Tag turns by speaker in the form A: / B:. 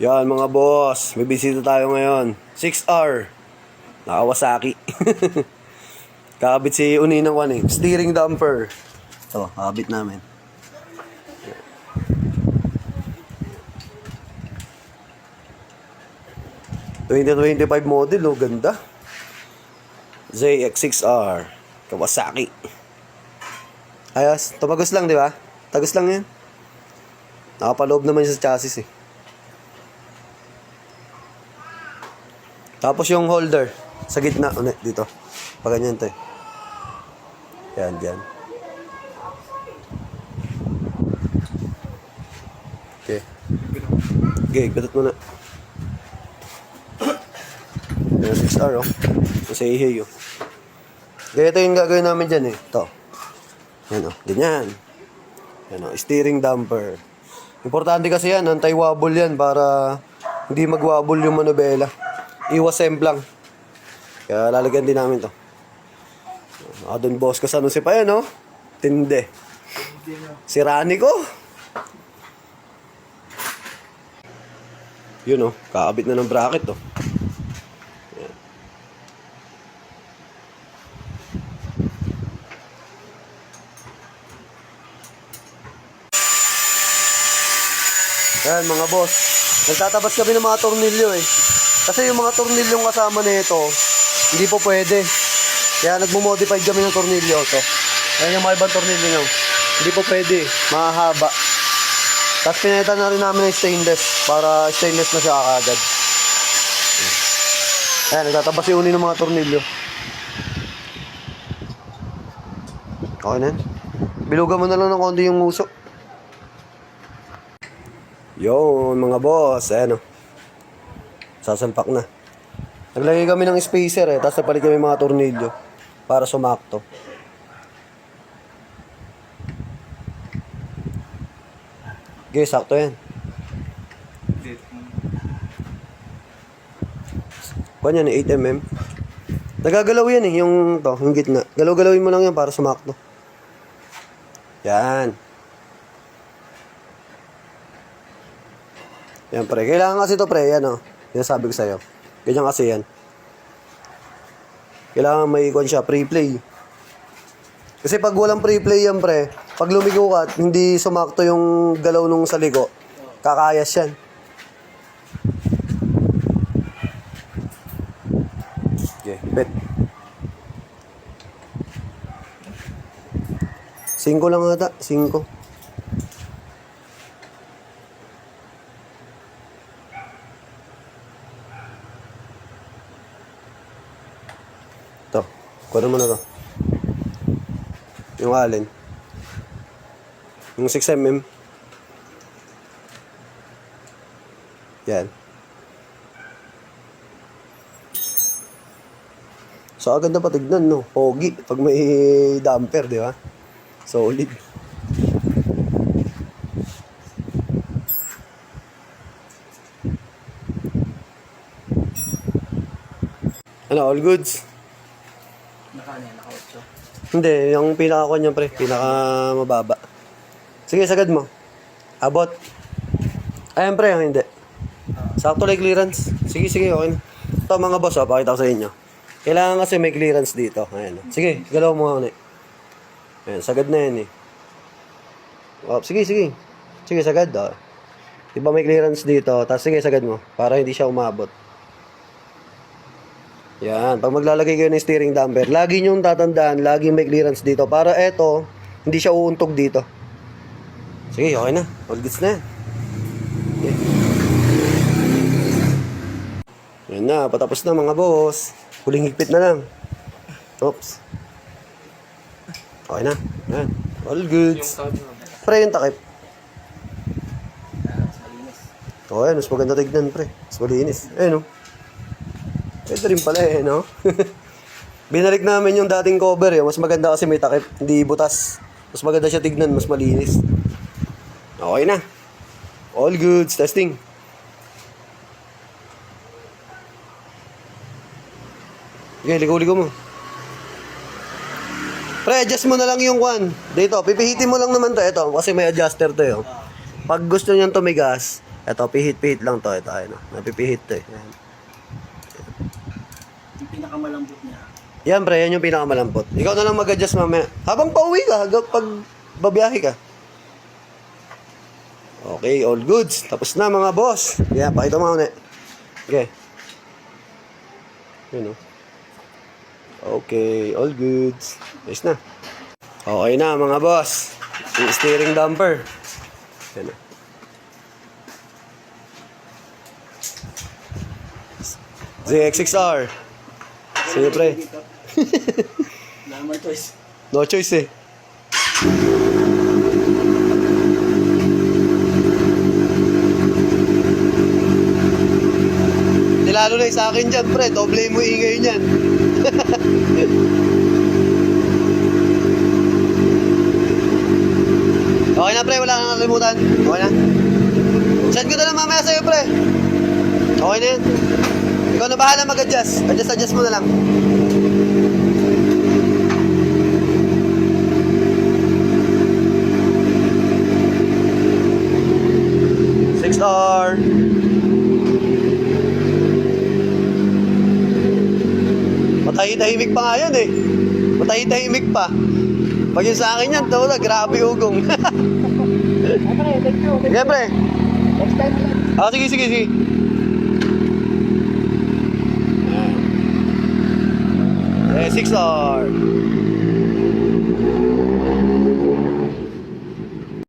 A: Yan mga boss, may bisita tayo ngayon. 6R. Kawasaki. Kakabit si Uni ng steering damper. Ito, kakabit namin. ...2025 model, oh, ganda. ZX6R. Kawasaki. Ayos, tumagos lang, di ba? Tagos lang yan. Nakapaloob naman siya sa chassis, eh. Tapos yung holder sa gitna, dito. Pag ganyan to, eh. Yan, dyan. Okay. Okay, gatot mo na. Yan, 6R, oh. Kasi ihey, oh. Kaya ito yung gagawin namin dyan, eh. Ito. Yan, oh. Ganyan. Yan, oh. Steering damper. Importante kasi yan, anti-wobble yan para hindi mag-wobble yung manubela. Iwas semplang. Kaya lalagyan din namin to. Doon boss ko sa ano si pa yan, oh. Tinde. Si Rani ko. Yun, oh. Kakabit na ng bracket, oh. Yan mga boss. Nagtatabas kami ng mga tornilyo, eh. Kasi yung mga tornilyong kasama nito, hindi po pwede. Kaya nagmo-modify kami ng tornilyo to. Ayan yung mga ibang tornilyo nyo. Hindi po pwede. Mahaba. Tapos pinalitan na rin namin ng stainless para stainless na siya kaagad. Ayan, nagtatabas yung uni ng mga tornilyo. Okay na yan. Bilugan mo na lang ng konti yung uso. Yun mga boss. Ayan, o. Sasalpak na. Naglagay kami ng spacer, eh. Tapos napalit kami mga tornilyo para sumakto. Okay, sakto yan. Kuhan yan, 8mm. Nagagalaw yan, eh. Yung gitna. Galaw-galawin mo lang yan para sumakto. Yan. Yan pre. Kailangan kasi ito pre. Yan, oh. Yan sabi ko sa'yo. Ganyan kasi yan. Kailangan may ikon siya, pre-play. Kasi pag walang pre-play yan, pre, pag lumigo ka at hindi sumakto yung galaw nung sa ligo, kakayas yan. Okay, bet. 5 lang ata, 5. Ito, kuha mo na to. Yung alin. Yung 6mm. Yan. So, agad na patignan, no? Pogi. Pag may damper, di ba? Solid. Ano, all goods?
B: Naka-8.
A: Hindi, yung pinaka-kon niya pre, pinaka-mababa. Sige, sagad mo. Abot. Ayan pre, yung hindi. Sakto like clearance. Sige, okay na. Ito mga boss, pakita ko sa inyo. Kailangan kasi may clearance dito. Ayan. Sige, galaw mo nga. Ayan, sagad na yan eh. Oh, sige. Sige, sagad. Oh. Diba may clearance dito? Tapos sige, sagad mo. Para hindi siya umabot. Yan, pag maglalagay kayo ng steering damper, lagi nyong tatandaan, laging may clearance dito. Para eto, hindi siya uuntog dito. Sige, okay na. All goods na yan. Okay. Yan na, patapos na mga boss. Huling higpit na lang. Oops. Okay na. Yan. All goods. Pre, yung takip. Okay, mas maganda tignan, pre. Mas malinis. Ayun, no? Ito rin pala eh, no? Binalik namin yung dating cover eh. Mas maganda kasi may takip. Hindi butas. Mas maganda siya tignan. Mas malinis. Okay na. All goods. Testing. Okay, ligaw-ligaw mo. Pre, adjust mo na lang yung dito, pipihitin mo lang naman to. Ito, kasi may adjuster to eh. Pag gusto niyang tumigas, Ito, pihit-pihit lang to. Ito, ayun. Napipihit to eh. Ayan.
B: Yung pinakamalambot niya.
A: Yan pre, yan yung pinakamalampot. Ikaw na lang mag-adjust mamaya. Habang pauwi ka, hanggang pag babiyahe ka. Okay, all goods. Tapos na mga boss. Yan, pakita mo muna. Okay. Yun o. Okay, all goods. Ayos na. Okay na mga boss. Yung steering damper. Yan o. ZX6R. Sige pre.
B: Wala naman choice.
A: No choice eh. Lalo na yung sa akin dyan, pre. Doble mo ingay niyan. Okay na, pre. Wala kang nakalimutan. Okay na. Send ko na lang mamaya sa'yo, pre. Okay na yan. Ikaw na bahala mag-adjust. Adjust mo na lang. Six-star. Matahimik pa nga yan eh. Matahimik pa. Pag yun sa akin yan, wala, grabe ugong. Sige, pre.
B: Next time na.
A: Sige. Eh, 6 star.